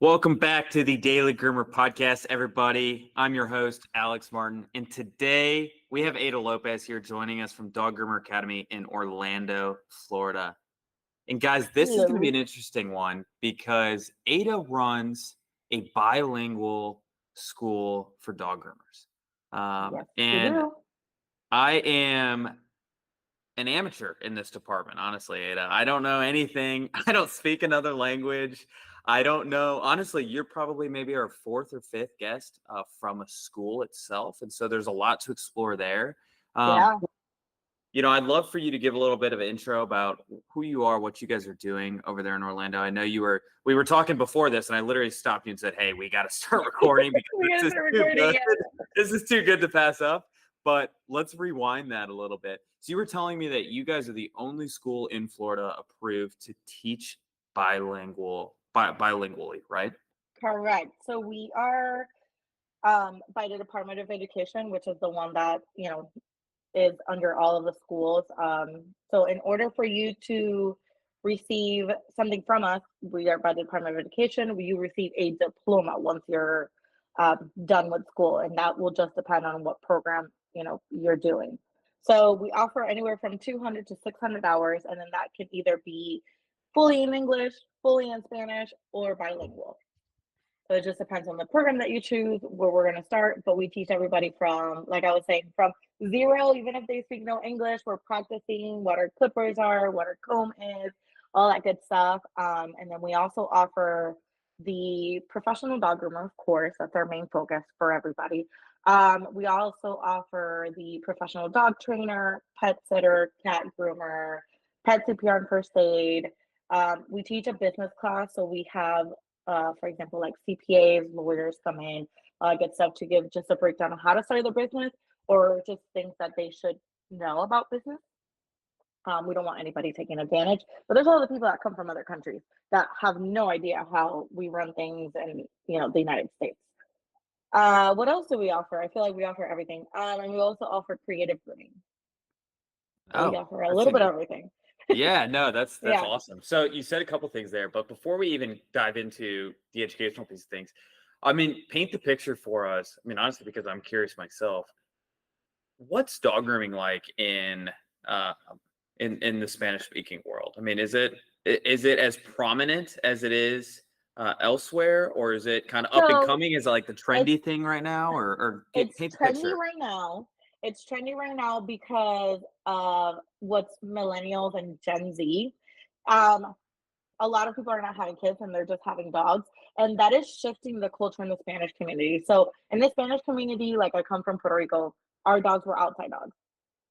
Welcome back to the Daily Groomer podcast, everybody. I'm your host, Alex Martin, and today we have Ada Lopez here joining us from Dog Groomer Academy in Orlando, Florida. And guys, this is going to be Hello. an interesting one because Ada runs a bilingual school for dog groomers. Yes, we And do. I am an amateur in this department, honestly, Ada. I don't know anything. I don't speak another language. I don't know. Honestly, you're probably maybe our fourth or fifth guest from a school itself. And so there's a lot to explore there. Um, Yeah. I'd love for you to give a little bit of an intro about who you are, what you guys are doing over there in Orlando. I know we were talking before this, and I literally stopped you and said, "Hey, we got to start recording We because gotta this is start too recording. good. Yeah. This is too good to pass up." But let's rewind that a little bit. So you were telling me that you guys are the only school in Florida approved to teach bilingually, right? Correct. So we are by the Department of Education, which is the one that, is under all of the schools. So in order for you to receive something from us, we are by the Department of Education, you receive a diploma once you're done with school, and that will just depend on what program, you're doing. So we offer anywhere from 200 to 600 hours, and then that can either be fully in English, fully in Spanish, or bilingual. So it just depends on the program that you choose, where we're going to start. But we teach everybody from, like I was saying, from zero, even if they speak no English, we're practicing what our clippers are, what our comb is, all that good stuff. And then we also offer the professional dog groomer, of course. That's our main focus for everybody. We also offer the professional dog trainer, pet sitter, cat groomer, pet CPR and first aid. We teach a business class, so we have for example, like CPAs, lawyers come in, get stuff to give just a breakdown of how to start their business or just things that they should know about business. We don't want anybody taking advantage, but there's a lot of people that come from other countries that have no idea how we run things in, the United States. What else do we offer? I feel like we offer everything. And we also offer creative grooming. So we Oh, offer a that's little bit of interesting. everything. Yeah, no, that's Yeah. awesome. So you said a couple things there, but before we even dive into the educational piece of things, I mean, paint the picture for us. I mean, honestly, because I'm curious myself, what's dog grooming like uh, in the Spanish speaking world? I mean, is it as prominent as it is elsewhere, or is it kind of up and So coming? Is it like the it's trendy thing right now, or It's paint the trendy picture? right now. It's trendy right now because of what's millennials and Gen Z. Um, a lot of people are not having kids and they're just having dogs, and that is shifting the culture in the Spanish community. So in the Spanish community, like I come from Puerto Rico, our dogs were outside dogs.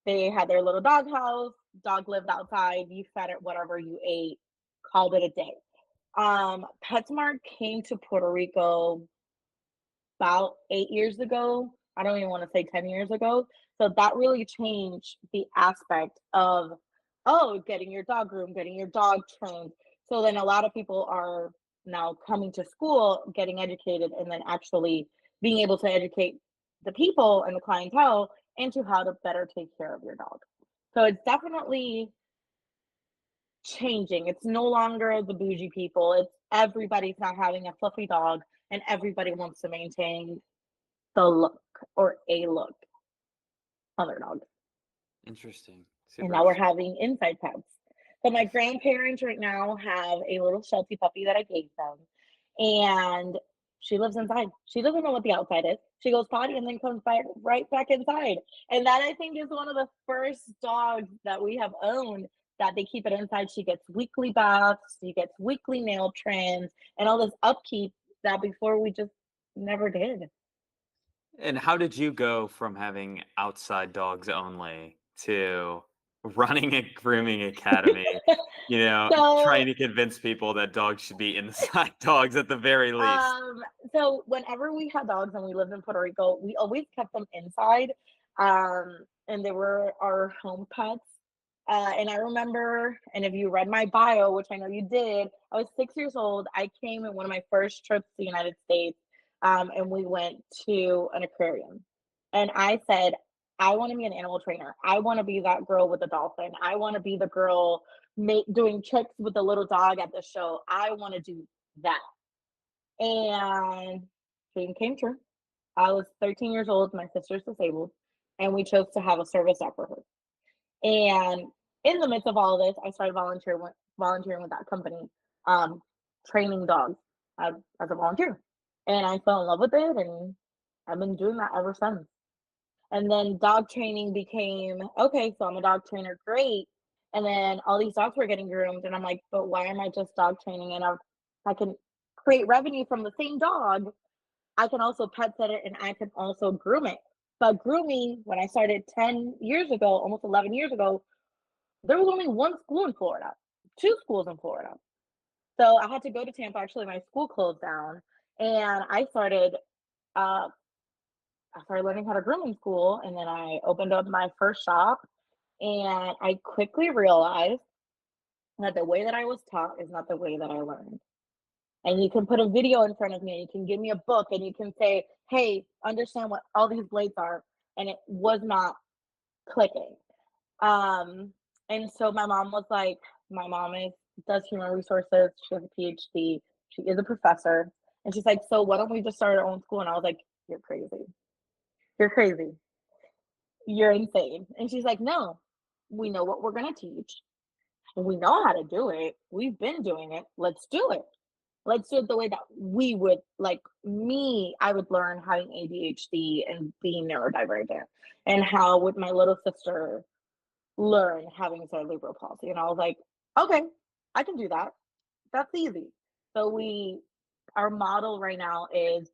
They had their little dog house, dog lived outside, you fed it whatever you ate, called it a day. PetSmart came to Puerto Rico about 8 years ago. I don't even want to say 10 years ago. So that really changed the aspect of, oh, getting your dog groomed, getting your dog trained. So then a lot of people are now coming to school, getting educated, and then actually being able to educate the people and the clientele into how to better take care of your dog. So it's definitely changing. It's no longer the bougie people. It's everybody's not having a fluffy dog, and everybody wants to maintain the look or a look on their dog. Interesting, And super now we're interesting. having inside pets. So my grandparents right now have a little Sheltie puppy that I gave them. And she lives inside. She doesn't know what the outside is. She goes potty and then comes back right back inside. And that I think is one of the first dogs that we have owned that they keep it inside. She gets weekly baths, she gets weekly nail trims, and all this upkeep that before we just never did. And how did you go from having outside dogs only to running a grooming academy, trying So to convince people that dogs should be inside dogs at the very least? Um, so whenever we had dogs and we lived in Puerto Rico, we always kept them inside. And they were our home pets. And I remember, and if you read my bio, which I know you did, I was 6 years old. I came in one of my first trips to the United States, and we went to an aquarium. And I said, I want to be an animal trainer. I want to be that girl with the dolphin. I want to be the girl doing tricks with the little dog at the show. I want to do that. And dream came true. I was 13 years old, my sister's disabled, and we chose to have a service dog for her. And in the midst of all this, I started volunteering with that company, um, training dogs as a volunteer. And I fell in love with it, and I've been doing that ever since. And then dog training became okay, so I'm a dog trainer, great. And then all these dogs were getting groomed, and I'm like, but why am I just dog training? And I can create revenue from the same dog. I can also pet sit it, and I can also groom it. But grooming, when I started 10 years ago, almost 11 years ago, there was only one school in Florida, two schools in Florida. So I had to go to Tampa. Actually, my school closed down, and uh, I started learning how to groom in school, and then I opened up my first shop. And I quickly realized that the way that I was taught is not the way that I learned. And you can put a video in front of me, and you can give me a book, and you can say, hey, understand what all these blades are. And it was not clicking. Um, and so my mom does human resources. She has a PhD. She is a professor. And she's like, so why don't we just start our own school? And I was like, you're crazy. You're crazy. You're insane. And she's like, no, we know what we're going to teach. We know how to do it. We've been doing it. Let's do it. Let's do it the way that we would, like me, I would learn having ADHD and being neurodivergent. And how would my little sister learn having cerebral palsy? And I was like, okay, I can do that. That's easy. So our model right now is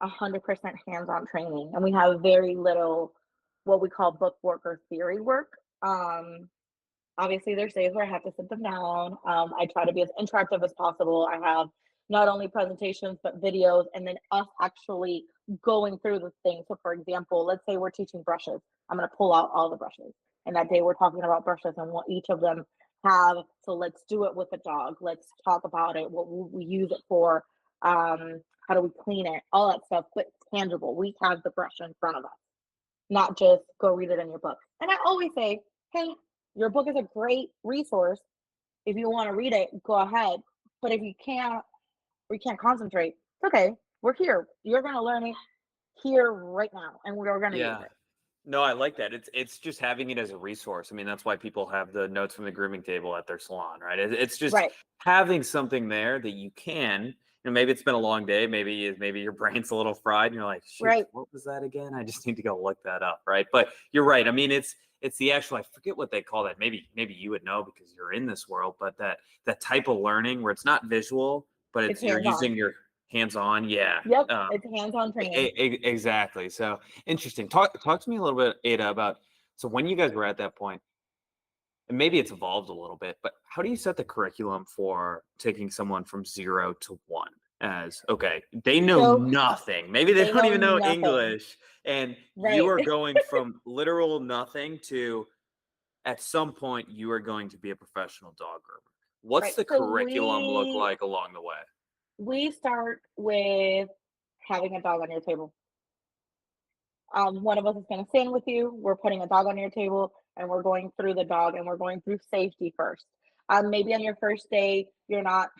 100% hands-on training, and we have very little what we call book work or theory work. Obviously, there's days where I have to sit them down. I try to be as interactive as possible. I have not only presentations but videos, and then us actually going through the thing. So, for example, let's say we're teaching brushes. I'm going to pull out all the brushes, and that day we're talking about brushes and what each of them have. So let's do it with the dog. Let's talk about it. What will we use it for? How do we clean it? All that stuff, but tangible. We have the brush in front of us, not just go read it in your book. And I always say, hey, your book is a great resource. If you want to read it, go ahead. But if you can't, we can't concentrate. It's okay. We're here. You're going to learn it here right now, and we're going to use Yeah. it. No, I like that. It's just having it as a resource. I mean, that's why people have the notes from the grooming table at their salon, right? It's just Right. having something there that you can, maybe it's been a long day, maybe your brain's a little fried, and you're like, shoot, Right. what was that again? I just need to go look that up, right? But you're right. I mean, it's the actual, I forget what they call that. Maybe you would know because you're in this world, but that type of learning where it's not visual, but It's you're hands-on. using your hands on. Yeah. Yep. It's hands-on training. Exactly. So interesting. Talk to me a little bit, Ada, about so when you guys were at that point, and maybe it's evolved a little bit, but how do you set the curriculum for taking someone from 0 to 1? As okay, they know So nothing. Maybe they they don't know even know nothing. English, and you Right. are going from literal nothing to at some point you are going to be a professional dog groomer. What's Right. the So curriculum look like along the way? we start with having a dog on your table. One of us is going to stand with you. We're putting a dog on your table, and we're going through the dog, and we're going through safety first. Maybe on your first day, you're not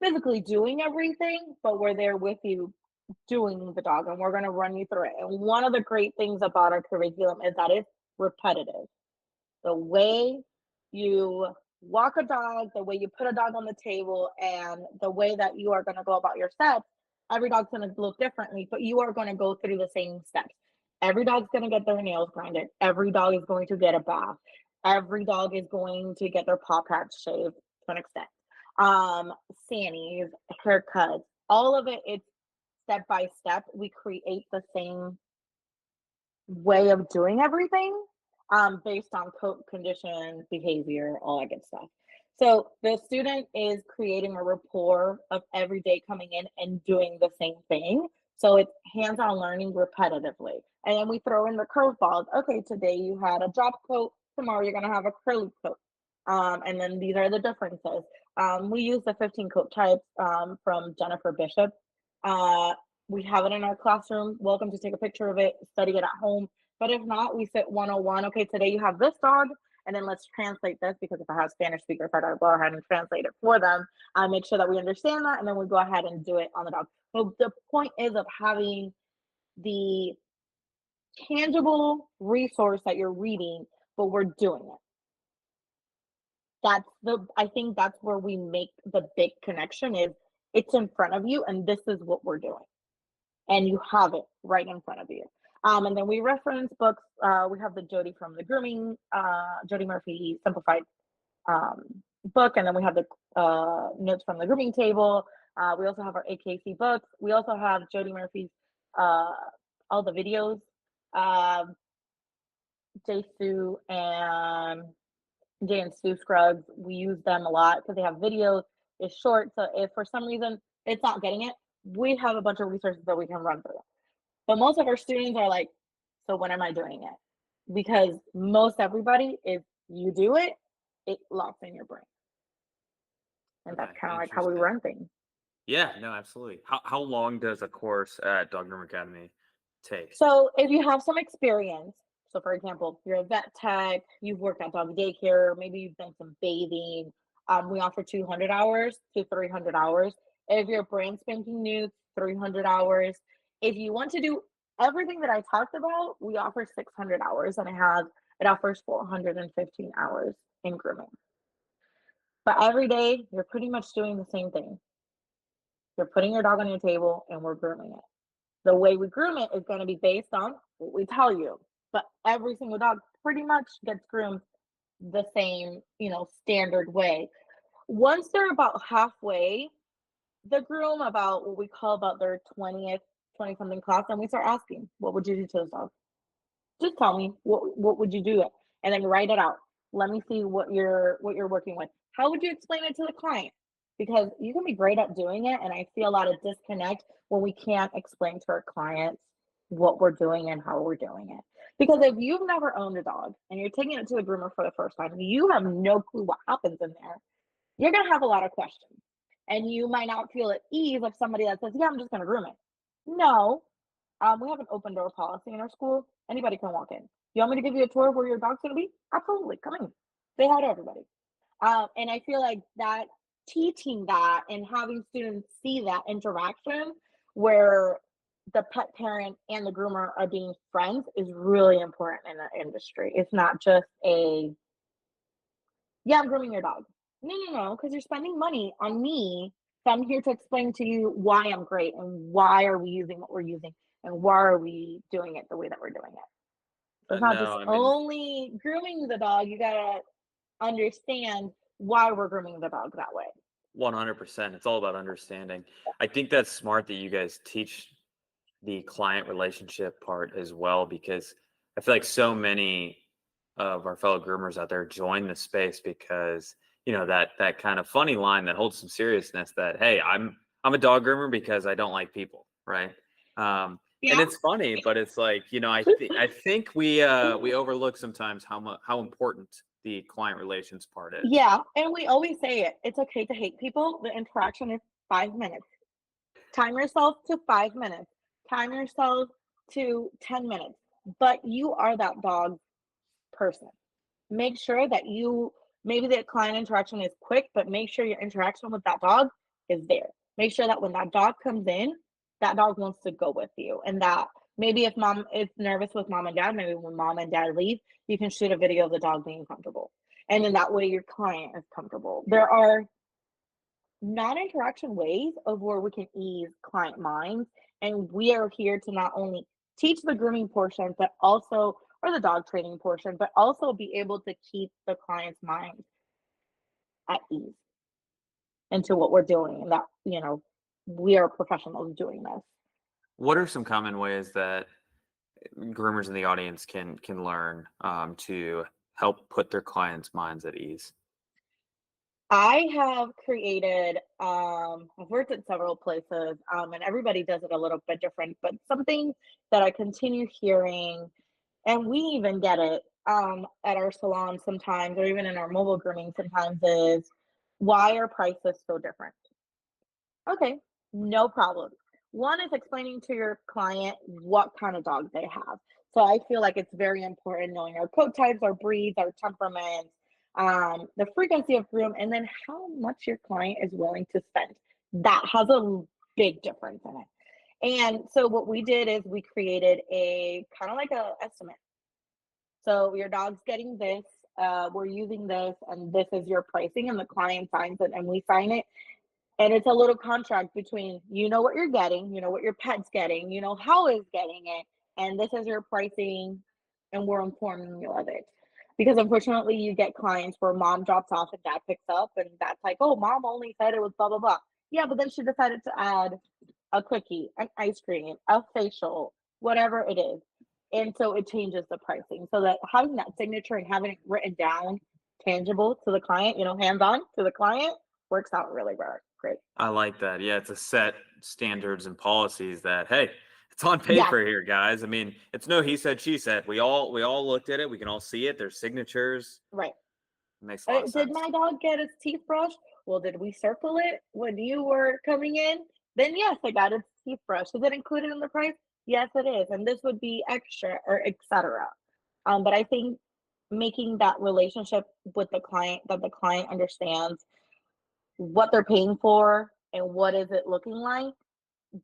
physically doing everything, but we're there with you doing the dog, and we're going to run you through it. And one of the great things about our curriculum is that it's repetitive. The way you walk a dog, the way you put a dog on the table, and the way that you are going to go about your steps, every dog's going to look differently, but you are going to go through the same steps. Every dog's going to get their nails grinded. Every dog is going to get a bath. Every dog is going to get their paw pads shaved to an extent. Sanis, haircuts, all of it, it's step by step. We create the same way of doing everything based on coat condition, behavior, all that good stuff. So the student is creating a rapport of every day coming in and doing the same thing. So it's hands-on learning repetitively. And then we throw in the curveballs. Okay, today you had a drop coat. Tomorrow you're going to have a curly coat. And then these are the differences. We use the 15 coat types from Jennifer Bishop. We have it in our classroom. Welcome to take a picture of it, study it at home. But if not, we sit 101. Okay, today you have this dog, and then let's translate this, because if I have Spanish speakers, I gotta go ahead and translate it for them. Make sure that we understand that, and then we go ahead and do it on the dog. So the point is of having the tangible resource that you're reading, but we're doing it. I think that's where we make the big connection, is it's in front of you and this is what we're doing. And you have it right in front of you. And then we reference books. We have the Jody from the Grooming, Jody Murphy Simplified book. And then we have the notes from the Grooming Table. We also have our AKC books. We also have Jody Murphy's, all the videos. Jay Sue and Jay and Sue Scruggs, we use them a lot because they have videos. It's short. So if for some reason it's not getting it, we have a bunch of resources that we can run through. But most of our students are like, so when am I doing it? Because most everybody, if you do it, it locks in your brain. And that's kind of like how we run things. Yeah, no, absolutely. How long does a course at Dog Groomer Academy take? So if you have some experience, so for example, you're a vet tech, you've worked at dog daycare, maybe you've done some bathing, we offer 200 hours to 300 hours. If you're brand spanking new, 300 hours. If you want to do everything that I talked about, we offer 600 hours, and it offers 415 hours in grooming. But every day, you're pretty much doing the same thing. You're putting your dog on your table and we're grooming it. The way we groom it is going to be based on what we tell you. But every single dog pretty much gets groomed the same, standard way. Once they're about halfway, the groom, about what we call about their 20 something class, and we start asking, what would you do to this dog? Just tell me, what would you do it? And then write it out. Let me see what you're working with. How would you explain it to the client? Because you can be great at doing it, and I see a lot of disconnect when we can't explain to our clients what we're doing and how we're doing it. Because if you've never owned a dog and you're taking it to a groomer for the first time, you have no clue what happens in there. You're going to have a lot of questions. And you might not feel at ease of somebody that says, yeah, I'm just going to groom it. No, we have an open door policy in our school. Anybody can walk in. You want me to give you a tour of where your dog's going to be? Absolutely. Come in. Say hi to everybody. And I feel like that teaching that and having students see that interaction where the pet parent and the groomer are being friends is really important in the industry. It's not just yeah, I'm grooming your dog. No, because you're spending money on me. So I'm here to explain to you why I'm great and why are we using what we're using and why are we doing it the way that we're doing it. So it's not just only grooming the dog. You got to understand why we're grooming the dog that way. 100%. It's all about understanding. I think that's smart that you guys teach the client relationship part as well, because I feel like so many of our fellow groomers out there join the space because that kind of funny line that holds some seriousness, that hey, I'm a dog groomer because I don't like people, right? And it's funny, but it's like, I think we overlook sometimes how important the client relations part is. Yeah, and we always say it. It's okay to hate people. The interaction is 5 minutes. Time yourself to 5 minutes. Time yourself to 10 minutes. But you are that dog person. Make sure that maybe the client interaction is quick, but make sure your interaction with that dog is there. Make sure that when that dog comes in, that dog wants to go with you. And that maybe if mom is nervous with mom and dad, maybe when mom and dad leave, you can shoot a video of the dog being comfortable. And then that way your client is comfortable. There are non-interaction ways of where we can ease client minds. And we are here to not only teach the grooming portion, but also, or the dog training portion, but also be able to keep the client's mind at ease into what we're doing. And that, we are professionals doing this. What are some common ways that groomers in the audience can learn to help put their clients' minds at ease? I have created, I've worked at several places, and everybody does it a little bit different, but something that I continue hearing, and we even get it at our salon sometimes, or even in our mobile grooming sometimes, is why are prices so different? Okay, no problem. One is explaining to your client what kind of dog they have. So I feel like it's very important knowing our coat types, our breeds, our temperaments, the frequency of groom, and then how much your client is willing to spend. That has a big difference in it. And so what we did is we created a kind of like a estimate. So your dog's getting this, we're using this, and this is your pricing, and the client signs it, and we sign it. And it's a little contract between you know what you're getting, you know what your pet's getting, you know how it's getting it, and this is your pricing, and we're informing you of it. Because unfortunately, you get clients where mom drops off and dad picks up, and that's like, oh, mom only said it was blah blah blah. Yeah, but then she decided to add a cookie, an ice cream, a facial, whatever it is. And so it changes the pricing. So that having that signature and having it written down, tangible to the client, hands on to the client, works out really well. Great. I like that. Yeah, it's a set standards and policies that, hey, it's on Yeah, paper here, guys. I mean, it's no he said, she said. We all looked at it. We can all see it. There's signatures. right. It makes a lot of Did sense. my dog get his teeth brushed? Well, did we circle it when you were coming in? Then yes, I got its teeth brushed. Is it included in the price? Yes, it is. And this would be extra or etc. But I think making that relationship with the client that the client understands what they're paying for and what is it looking like,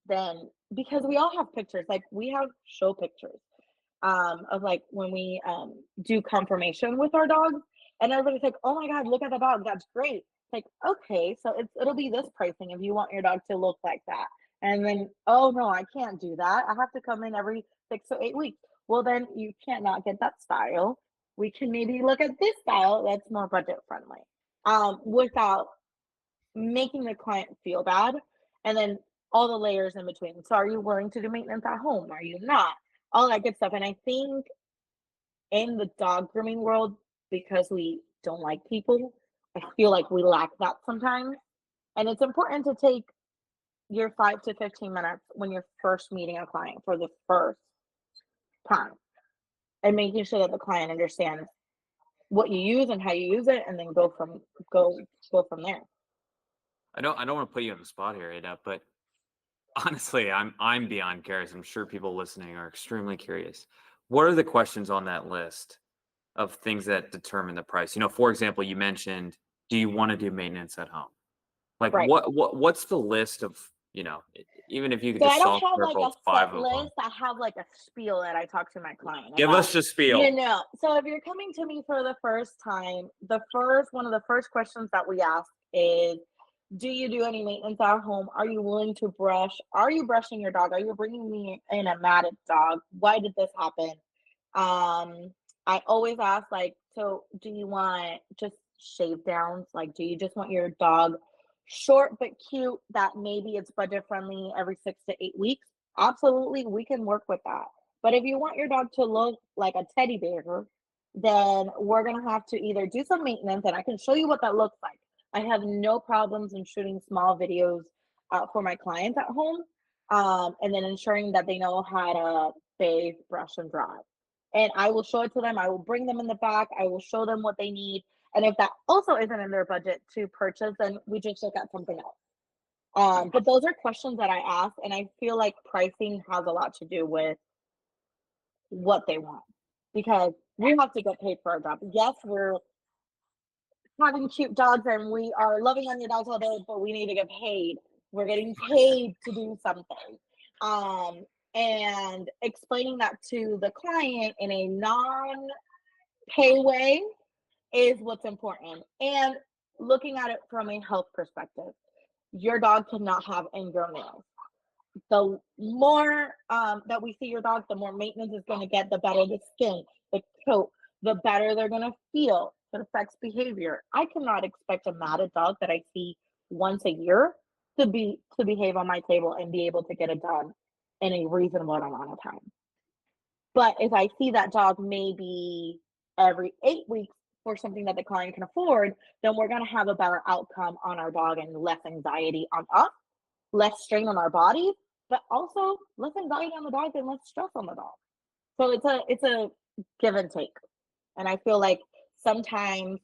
then because we all have pictures, like we have show pictures of like when we do confirmation with our dogs, and everybody's like, "Oh my God, look at the dog! That's great!" Like, okay, so it'll be this pricing if you want your dog to look like that, and then oh no, I can't do that. I have to come in every 6 to 8 weeks. Well, then you can't not get that style. We can maybe look at this style that's more budget friendly, without making the client feel bad, and then all the layers in between. So, are you willing to do maintenance at home? Are you not? All that good stuff. And I think in the dog grooming world, because we don't like people, I feel like we lack that sometimes. And it's important to take your 5 to 15 minutes when you're first meeting a client for the first time and making sure that the client understands what you use and how you use it, and then go go from there. I don't want to put you on the spot here, Ada, but honestly, I'm beyond curious. I'm sure people listening are extremely curious. What are the questions on that list of things that determine the price? For example, you mentioned, do you want to do maintenance at home? Like Right. what's the list of, even if you could So I just don't soft have like a circle five set of them. list. I have like a spiel that I talk to my client Give about. us the spiel. So if you're coming to me for the first time, one of the first questions that we ask is, do you do any maintenance at home? Are you willing to brush? Are you brushing your dog? Are you bringing me in a matted dog? Why did this happen? I always ask, like, so do you want just shave downs? Like, do you just want your dog short but cute that maybe it's budget friendly every 6 to 8 weeks? Absolutely, we can work with that. But if you want your dog to look like a teddy bear, then we're gonna have to either do some maintenance, and I can show you what that looks like. I have no problems in shooting small videos for my clients at home, and then ensuring that they know how to bathe, brush, and dry. And I will show it to them. I will bring them in the back. I will show them what they need. And if that also isn't in their budget to purchase, then we just look at something else. But those are questions that I ask, and I feel like pricing has a lot to do with what they want, because we have to get paid for our job. Yes, we're having cute dogs and we are loving on your dogs all day, but we need to get paid. We're getting paid to do something. And explaining that to the client in a non-pay way is what's important. And looking at it from a health perspective, your dog cannot have ingrown nails. The more that we see your dog, the more maintenance is going to get, the better the skin, the coat, the better they're going to feel. It affects behavior. I cannot expect a matted dog that I see once a year to behave on my table and be able to get it done in a reasonable amount of time. But if I see that dog maybe every 8 weeks for something that the client can afford, then we're going to have a better outcome on our dog and less anxiety on us, less strain on our bodies, but also less anxiety on the dog and less stress on the dog. So it's a give and take. And I feel like sometimes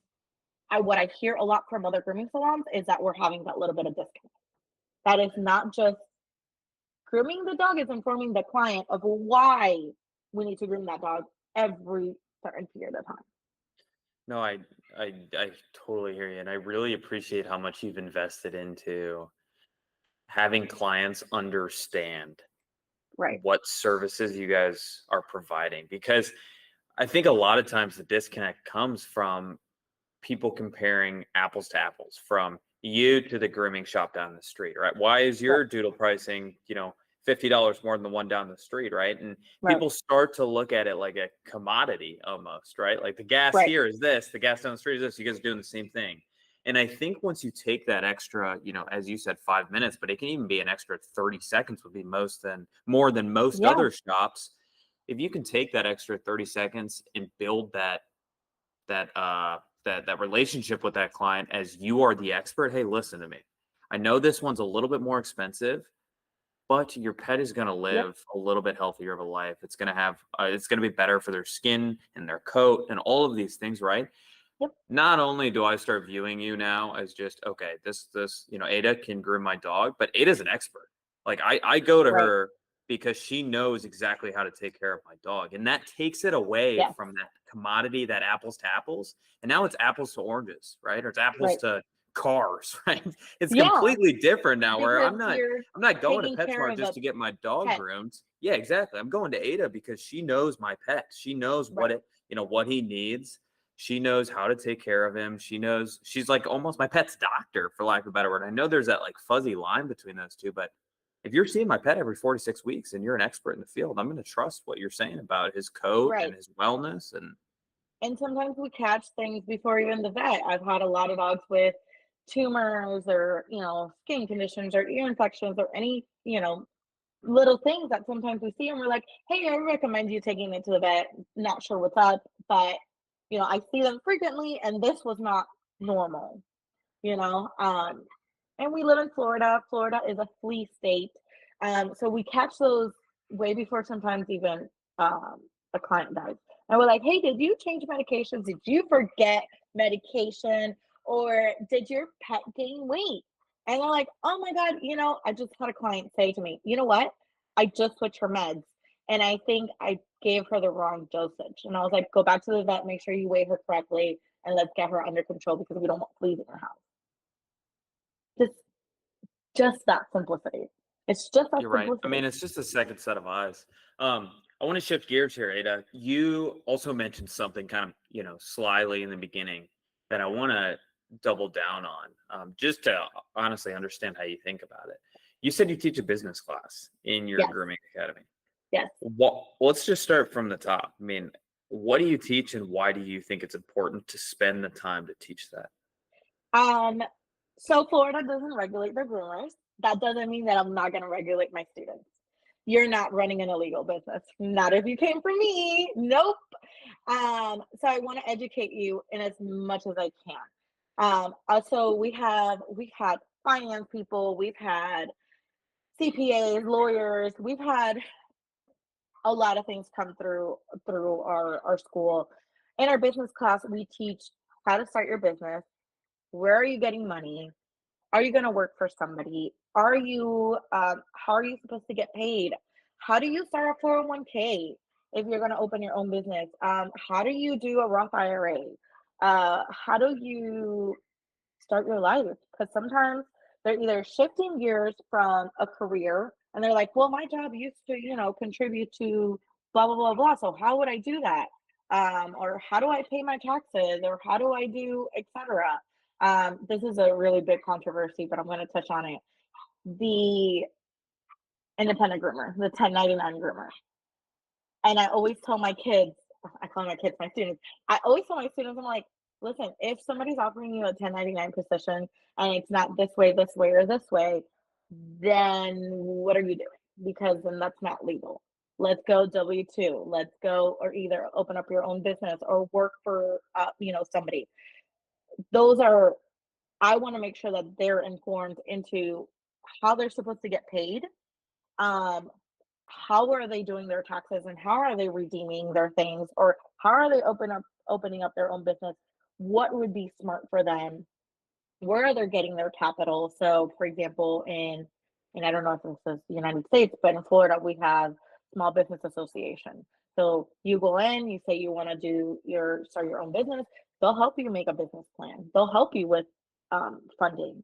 what I hear a lot from other grooming salons is that we're having that little bit of disconnect. That is not just grooming the dog, is informing the client of why we need to groom that dog every certain period of time. No, I totally hear you, and I really appreciate how much you've invested into having clients understand Right. what services you guys are providing, because I think a lot of times the disconnect comes from people comparing apples to apples, from you to the grooming shop down the street, right? Why is Right. your doodle pricing, $50 more than the one down the street, right? And Right. people start to look at it like a commodity almost, right? Like the gas Right. here is this, the gas down the street is this. You guys are doing the same thing. And I think once you take that extra, as you said, 5 minutes, but it can even be an extra 30 seconds would be more than most Yeah. other shops. If you can take that extra 30 seconds and build that relationship with that client as you are the expert. Hey, listen to me. I know this one's a little bit more expensive, but your pet is going to Yep. live a little bit healthier of a life. It's going to have, it's going to be better for their skin and their coat and all of these things, right? Yep. Not only do I start viewing you now as just, okay, Ada can groom my dog, but Ada's an expert. Like I go to Right. her because she knows exactly how to take care of my dog. And that takes it away Yes. from that commodity, that apples to apples. And now it's apples to oranges, right? Or it's apples Right. to cars, right? It's Yeah. completely different now where Because I'm not you're I'm not going to taking care PetSmart of just a to get my dog pet. groomed. Yeah, exactly. I'm going to Ada because she knows my pet. She knows Right. what he needs. She knows how to take care of him. She's like almost my pet's doctor, for lack of a better word. I know there's that like fuzzy line between those two, but if you're seeing my pet every 4 to 6 weeks and you're an expert in the field, I'm going to trust what you're saying about his coat and Right. his wellness. And And sometimes we catch things before even the vet. I've had a lot of dogs with tumors or, skin conditions or ear infections or any, little things that sometimes we see and we're like, hey, I recommend you taking it to the vet. Not sure what's up, but I see them frequently and this was not normal, you know. And we live in Florida. Florida is a flea state. So we catch those way before sometimes even a client dies. And we're like, hey, did you change medications? Did you forget medication? Or did your pet gain weight? And they're like, oh my God, I just had a client say to me, you know what? I just switched her meds. And I think I gave her the wrong dosage. And I was like, go back to the vet, make sure you weigh her correctly, and let's get her under control because we don't want fleas in her house. Just just that simplicity. It's just that you're right. I simplicity. mean, it's just a second set of eyes. I want to shift gears here, Ada. You also mentioned something kind of, slyly in the beginning that I want to double down on, just to honestly understand how you think about it. You said you teach a business class in your Yes, grooming academy. yes. Let's just start from the top. I mean, what do you teach and why do you think it's important to spend the time to teach that? Um, so Florida doesn't regulate their groomers. That doesn't mean that I'm not gonna regulate my students. You're not running an illegal business. Not if you came from me. Nope. So I want to educate you in as much as I can. Also we've had finance people, we've had CPAs, lawyers, we've had a lot of things come through our school. In our business class, we teach how to start your business. Where are you getting money? Are you going to work for somebody? Are you how are you supposed to get paid? How do you start a 401k if you're going to open your own business? How do you do a Roth IRA? How do you start your life? Because sometimes they're either shifting gears from a career and they're like, well, my job used to, contribute to blah, blah, blah, blah. So how would I do that? Or how do I pay my taxes? Or how do I do, etc. This is a really big controversy, but I'm going to touch on it. The independent groomer, the 1099 groomer. And I always tell my kids, I call my kids my students. I always tell my students, I'm like, listen, if somebody's offering you a 1099 position and it's not this way, or this way, then what are you doing? Because then that's not legal. Let's go W-2. Let's go, or either open up your own business or work for, somebody. Those are, I want to make sure that they're informed into how they're supposed to get paid, um, how are they doing their taxes and how are they redeeming their things or how are they opening up their own business, what would be smart for them, where are they getting their capital. So for example, and I don't know if this is the United States, but in Florida we have small business association. So you go in, you say you want to start your own business. They'll help you make a business plan. They'll help you with funding.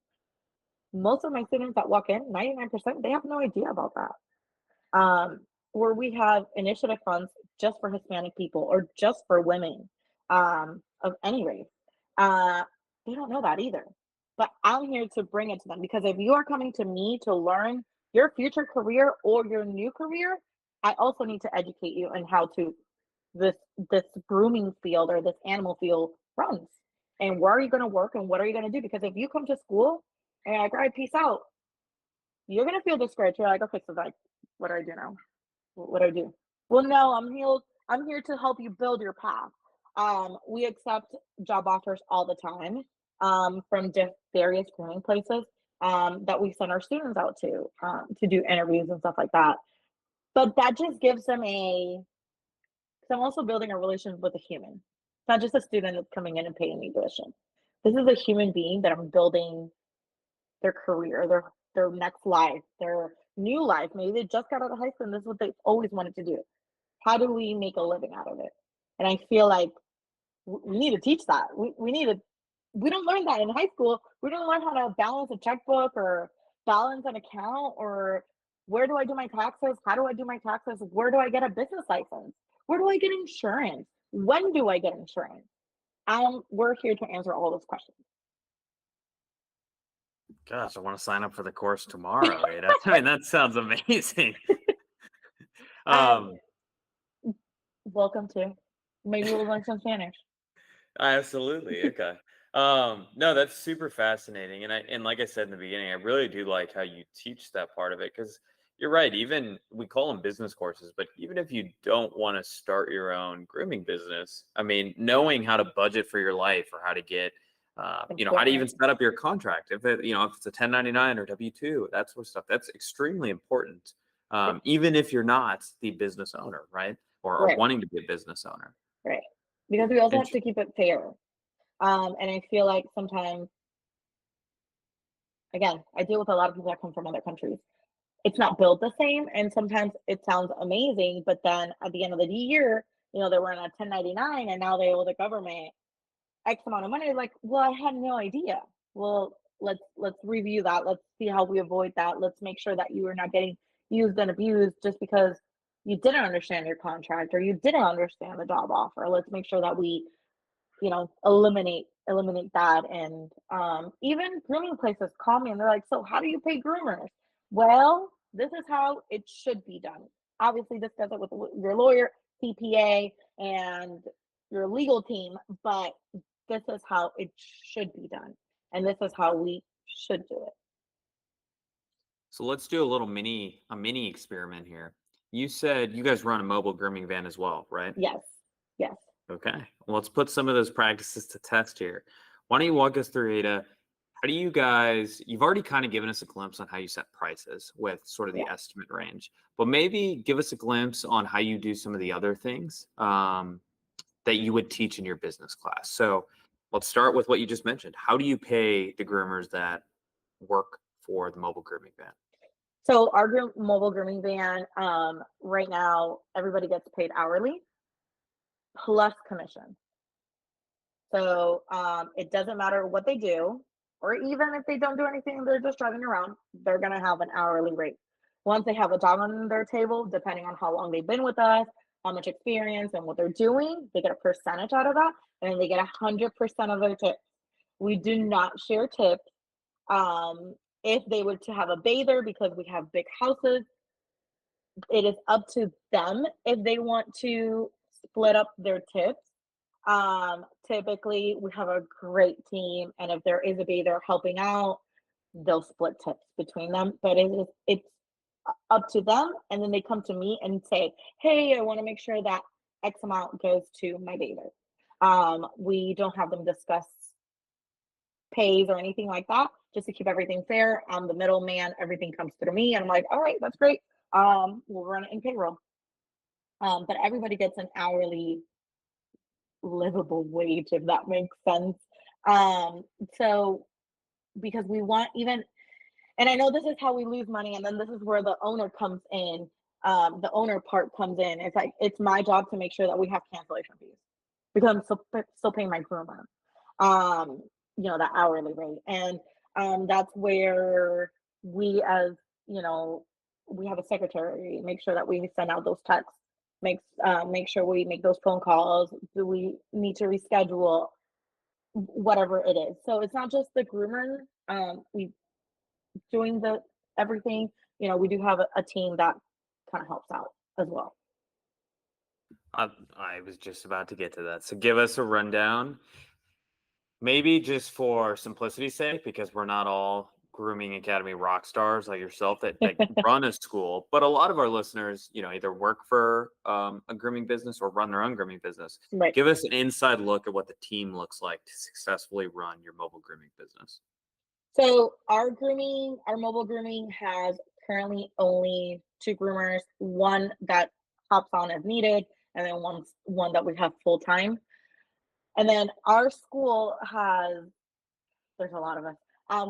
Most of my students that walk in, 99%, they have no idea about that. Where we have initiative funds just for Hispanic people or just for women of any race. Uh, they don't know that either. But I'm here to bring it to them because if you are coming to me to learn your future career or your new career, I also need to educate you on how to this this grooming field or this animal field runs and where are you going to work and what are you going to do, because if you come to school and like, all right, peace out, you're going to feel discouraged. You're like, okay, so like, what do I do now? What do I do? Well, no, I'm here to help you build your path. We accept job offers all the time from various grooming places that we send our students out to do interviews and stuff like that. But that just gives them because I'm also building a relationship with a human. It's not just a student that's coming in and paying me tuition. This is a human being that I'm building their career, their next life, their new life. Maybe they just got out of high school and this is what they've always wanted to do. How do we make a living out of it? And I feel like we need to teach that. We don't learn that in high school. We don't learn how to balance a checkbook or balance an account or where do I do my taxes? How do I do my taxes? Where do I get a business license? Where do I get insurance? When do I get insurance? We're here to answer all those questions. Gosh, I want to sign up for the course tomorrow, Ada. I mean, that sounds amazing. Um, welcome to. Maybe we'll learn some Spanish. Absolutely. Okay. No, that's super fascinating. And like I said in the beginning, I really do like how you teach that part of it because you're right. Even we call them business courses, but even if you don't want to start your own grooming business, I mean, knowing how to budget for your life or how to get how to even set up your contract. If if it's a 1099 or W-2, that sort of stuff, that's extremely important. Even if you're not the business owner, right? Or Right. wanting to be a business owner. Right. Because we also have to keep it fair. And I feel like sometimes, again, I deal with a lot of people that come from other countries. It's not built the same. And sometimes it sounds amazing, but then at the end of the year, they were in a 1099 and now they owe the government X amount of money. Like, well, I had no idea. Well, let's review that. Let's see how we avoid that. Let's make sure that you are not getting used and abused just because you didn't understand your contract or you didn't understand the job offer. Let's make sure that we, eliminate that. And even grooming places call me and they're like, so how do you pay groomers? Well, this is how it should be done. Obviously, discuss it with your lawyer, CPA, and your legal team, but this is how it should be done. And this is how we should do it. So let's do a mini experiment here. You said you guys run a mobile grooming van as well, right? Yes. Yes. Okay. Well, let's put some of those practices to test here. Why don't you walk us through, Ada? How do you guys, you've already kind of given us a glimpse on how you set prices with sort of the estimate range, but maybe give us a glimpse on how you do some of the other things that you would teach in your business class. So let's start with what you just mentioned. How do you pay the groomers that work for the mobile grooming van? So our mobile grooming van, right now, everybody gets paid hourly plus commission. So it doesn't matter what they do, or even if they don't do anything, they're just driving around, they're going to have an hourly rate. Once they have a dog on their table, depending on how long they've been with us, how much experience and what they're doing, they get a percentage out of that, and they get 100% of their tips. We do not share tips. If they were to have a bather, because we have big houses, it is up to them if they want to split up their tips. Typically we have a great team, and if there is a bather helping out, they'll split tips between them. But it's up to them, and then they come to me and say, hey, I want to make sure that X amount goes to my bather. We don't have them discuss pays or anything like that, just to keep everything fair. I'm the middleman, everything comes through me, and I'm like, all right, that's great. We'll run it in payroll. But everybody gets an hourly livable wage, if that makes sense. So because we want, even, and I know this is how we lose money, and then this is where the owner comes in. the owner part comes in. It's like it's my job to make sure that we have cancellation fees because I'm still paying my groomer, um, that hourly rate. And that's where we, as you know, we have a secretary, make sure that we send out those texts, make sure we make those phone calls. Do we need to reschedule? Whatever it is. So it's not just the groomer. We doing the everything. We do have a team that kind of helps out as well. I was just about to get to that. So give us a rundown, maybe just for simplicity's sake, because we're not all grooming academy rock stars like yourself that run a school, but a lot of our listeners, either work for a grooming business or run their own grooming business. Right. Give us an inside look at what the team looks like to successfully run your mobile grooming business. So our mobile grooming has currently only 2 groomers, one that hops on as needed, and then one that we have full time. And then our school there's a lot of us.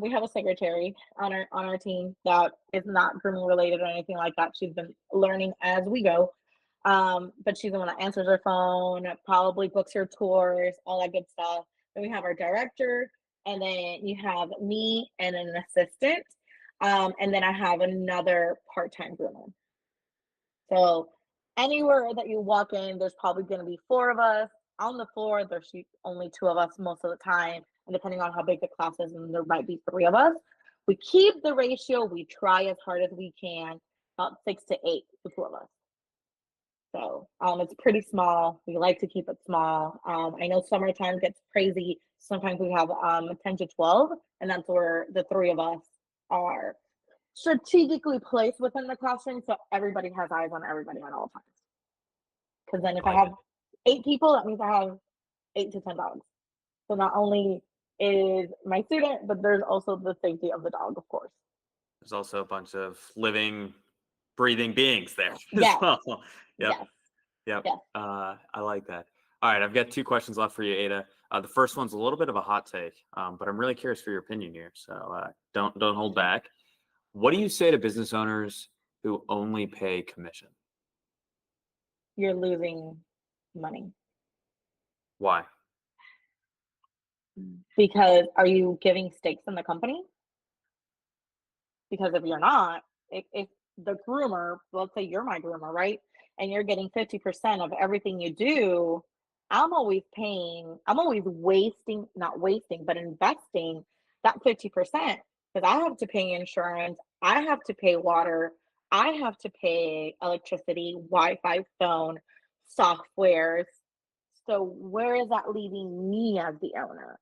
We have a secretary on our team that is not grooming related or anything like that. She's been learning as we go. But she's the one that answers her phone, probably books your tours, all that good stuff. Then we have our director, and then you have me and an assistant. And then I have another part-time groomer. So anywhere that you walk in, there's probably going to be 4 of us. On the floor, there's only 2 of us most of the time. And depending on how big the class is, and there might be 3 of us. We keep the ratio. We try as hard as we can, about 6 to 8, the 2 of us. So it's pretty small. We like to keep it small. I know summertime gets crazy. Sometimes we have 10 to 12, and that's where the 3 of us are strategically placed within the classroom, so everybody has eyes on everybody at all times. Because then if I have 8 people, that means I have 8 to 10 dogs. So not only is my student, but there's also the safety of the dog, of course. There's also a bunch of living, breathing beings there Yes. as well. Yep. Yes. Yep. Yes. I like that. All right, I've got 2 questions left for you, Ada. The first one's a little bit of a hot take, but I'm really curious for your opinion here. So don't hold back. What do you say to business owners who only pay commission? You're losing money. Why? Because are you giving stakes in the company? Because if you're not, if the groomer, let's say you're my groomer, right? And you're getting 50% of everything you do, I'm always wasting, not wasting, but investing that 50% because I have to pay insurance, I have to pay water, I have to pay electricity, Wi-Fi, phone, softwares. So where is that leaving me as the owner?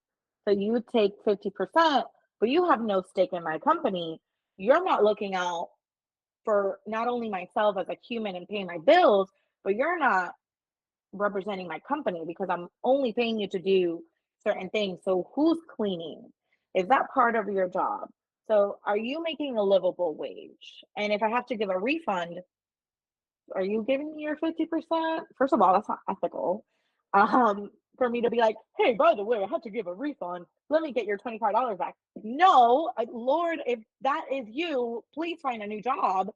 So you take 50%, but you have no stake in my company. You're not looking out for not only myself as a human and paying my bills, but you're not representing my company because I'm only paying you to do certain things. So who's cleaning? Is that part of your job? So are you making a livable wage? And if I have to give a refund, are you giving me your 50%? First of all, that's not ethical. For me to be like, hey, by the way, I had to give a refund. Let me get your $25 back. No, Lord, if that is you, please find a new job.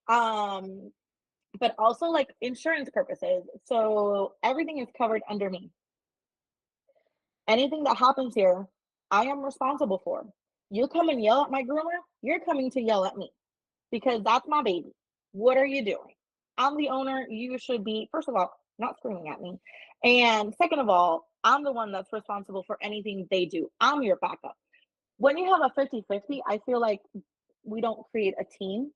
But also like insurance purposes. So everything is covered under me. Anything that happens here, I am responsible for. You come and yell at my groomer, you're coming to yell at me because that's my baby. What are you doing? I'm the owner. You should be, first of all, not screaming at me. And second of all, I'm the one that's responsible for anything they do. I'm your backup. When you have a 50-50, I feel like we don't create a team.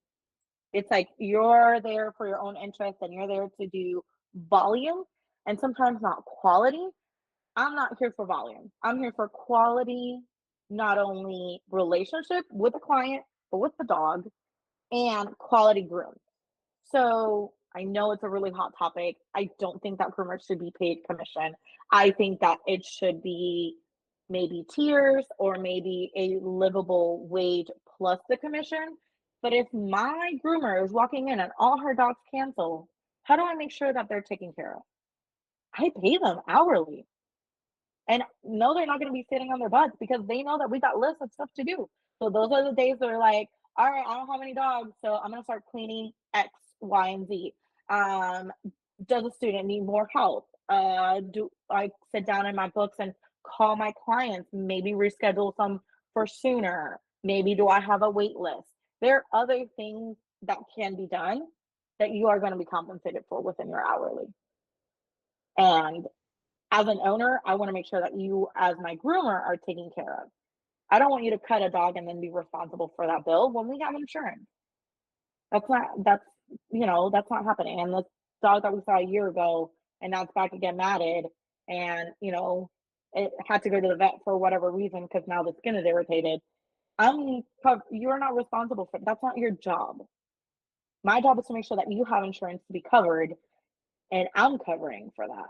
It's like you're there for your own interest and you're there to do volume and sometimes not quality. I'm not here for volume. I'm here for quality, not only relationship with the client, but with the dog and quality groom. So I know it's a really hot topic. I don't think that groomers should be paid commission. I think that it should be maybe tiers or maybe a livable wage plus the commission. But if my groomer is walking in and all her dogs cancel, how do I make sure that they're taken care of? I pay them hourly. And no, they're not going to be sitting on their butts because they know that we got lists of stuff to do. So those are the days that are like, all right, I don't have any dogs, so I'm going to start cleaning X, Y, and Z. Um, does a student need more help? Do I sit down in my books and call my clients, maybe reschedule some for sooner? Maybe do I have a wait list? There are other things that can be done that you are going to be compensated for within your hourly. And as an owner, I want to make sure that you, as my groomer, are taken care of. I don't want you to cut a dog and then be responsible for that bill when we have insurance. That's not happening. And the dog that we saw a year ago and now it's back again matted, and it had to go to the vet for whatever reason because now the skin is irritated. You're not responsible for that's not your job. My job is to make sure that you have insurance to be covered, and I'm covering for that.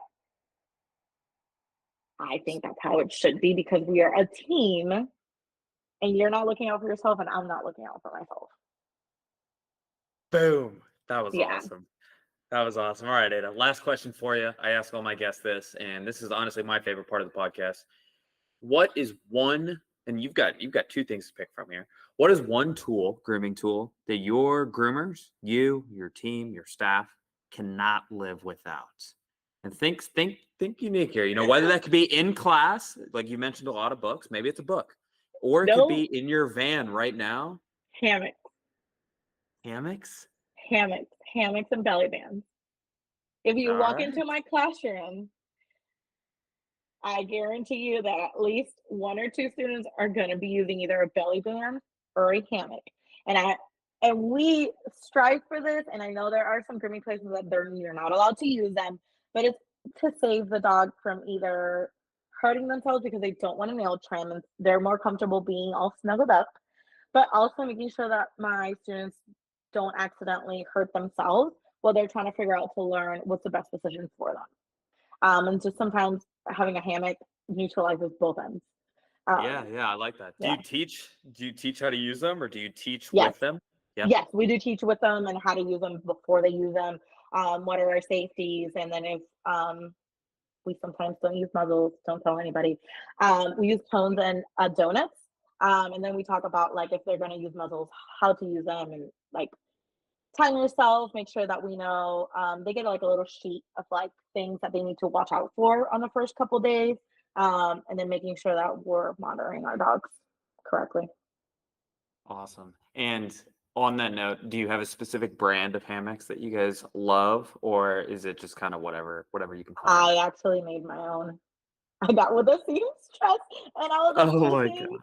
I think that's how it should be because we are a team, and you're not looking out for yourself, and I'm not looking out for myself. Boom. That was Yeah. awesome. That was awesome. All right, Ada. Last question for you. I ask all my guests this, and this is honestly my favorite part of the podcast. What is one, and you've got two things to pick from here. What is one grooming tool, that your groomers, you, your team, your staff cannot live without? And think unique here. Whether that could be in class, like you mentioned a lot of books, maybe it's a book, or it could be in your van right now. Hammocks. Hammocks? Hammocks and belly bands. If you All walk right. into my classroom, I guarantee you that at least one or two students are going to be using either a belly band or a hammock. And we strive for this. And I know there are some grooming places that you're not allowed to use them, but it's to save the dog from either hurting themselves because they don't want a nail trim and they're more comfortable being all snuggled up, but also making sure that my students don't accidentally hurt themselves while they're trying to figure out to learn what's the best position for them. And just sometimes having a hammock neutralizes both ends. Yeah, I like that. Yeah. Do you teach how to use them, or do you teach Yes. with them? Yeah. Yes, we do teach with them and how to use them before they use them. What are our safeties? And then if we sometimes don't use muzzles, don't tell anybody. We use cones and donuts. And then we talk about like if they're going to use muzzles, how to use them, and like time yourself, make sure that we know. They get like a little sheet of like things that they need to watch out for on the first couple days, and then making sure that we're monitoring our dogs correctly. Awesome. And on that note, do you have a specific brand of hammocks that you guys love, or is it just kind of whatever you can find? I actually made my own. I got with a seamstress, and I was like, Oh my listen, God.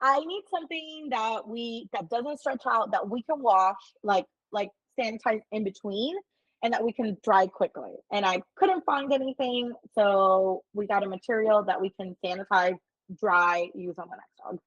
I need something that doesn't stretch out, that we can wash, like sanitize in between, and that we can dry quickly. And I couldn't find anything, so we got a material that we can sanitize, dry, use on the next dog.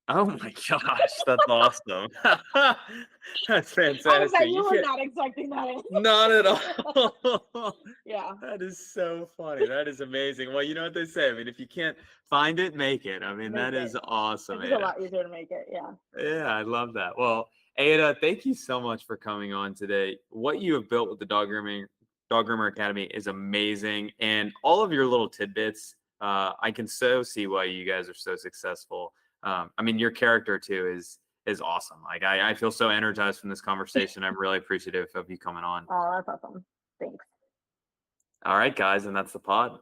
Oh my gosh, that's awesome. That's I fantastic. bet you were not expecting that. Not at all. Yeah. That is so funny. That is amazing. Well, you know what they say. I mean, if you can't find it, make it. I mean, that is awesome, It's a Ada. lot easier to make it. Yeah. Yeah, I love that. Well, Ada, thank you so much for coming on today. What you have built with the Dog Groomer Academy is amazing, and all of your little tidbits. I can so see why you guys are so successful. I mean, your character too is awesome. Like I feel so energized from this conversation. I'm really appreciative of you coming on. Oh, that's awesome. Thanks. All right, guys, and that's the pod.